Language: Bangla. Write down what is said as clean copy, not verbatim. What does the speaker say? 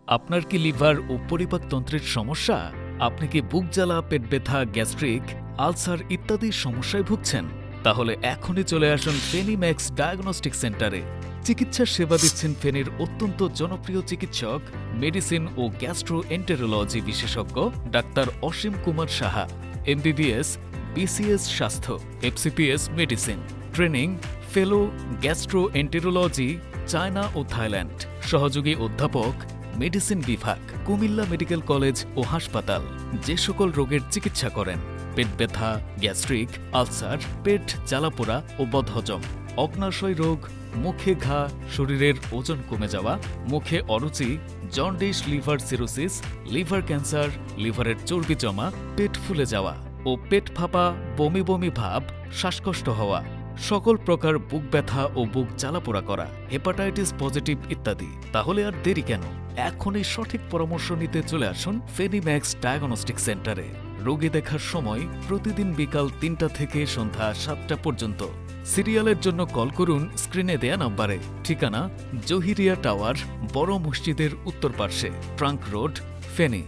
আপনার কি লিভার ও পরিপাকতন্ত্রের সমস্যা? আপনি কি বুক জ্বালা, পেট ব্যথা, গ্যাস্ট্রিক, আলসার ইত্যাদি সমস্যায় ভুগছেন? তাহলে এখনই চলে আসুন ফেনিম্যাক্স ডায়াগনস্টিক সেন্টারে। চিকিৎসার সেবা দিচ্ছেন ফেনীর অত্যন্ত জনপ্রিয় চিকিৎসক, মেডিসিন ও গ্যাস্ট্রোএন্টেরোলজি বিশেষজ্ঞ doctor Asim Kumar Saha, MBBS, BCS স্বাস্থ্য, এফসিপিএস মেডিসিন, ট্রেনিং, ফেলো, গ্যাস্ট্রোএন্টেরোলজি, চায়না ও থাইল্যান্ড, সহযোগী অধ্যাপক, মেডিসিন বিভাগ, কুমিল্লা মেডিকেল কলেজ ও হাসপাতাল। যে সকল রোগের চিকিৎসা করেন: পেট ব্যথা, গ্যাস্ট্রিক, আলসার, পেট জ্বালাপোড়া ও বদহজম, অগ্নাশয় রোগ, মুখে ঘা, শরীরের ওজন কমে যাওয়া, মুখে অরুচি, jaundice, liver cirrhosis, liver cancer, লিভারের চর্বি জমা, পেট ফুলে যাওয়া ও পেট ফাঁপা, বমি বমি ভাব, শ্বাসকষ্ট হওয়া, সকল প্রকার বুক ব্যথা ও বুক জ্বালাপোড়া করা, হেপাটাইটিস পজিটিভ ইত্যাদি। তাহলে আর দেরি কেন? এখনই সঠিক পরামর্শ নিতে চলে আসুন ফেনিম্যাক্স ডায়াগনস্টিক সেন্টারে। রোগী দেখার সময় প্রতিদিন বিকাল ৩টা থেকে সন্ধ্যা ৭টা পর্যন্ত। সিরিয়ালের জন্য কল করুন স্ক্রিনে দেয়া নম্বরে। ঠিকানা: জহিরিয়া টাওয়ার, বড় মসজিদের উত্তর পার্শ্বে, ট্রাঙ্ক রোড, ফেনী।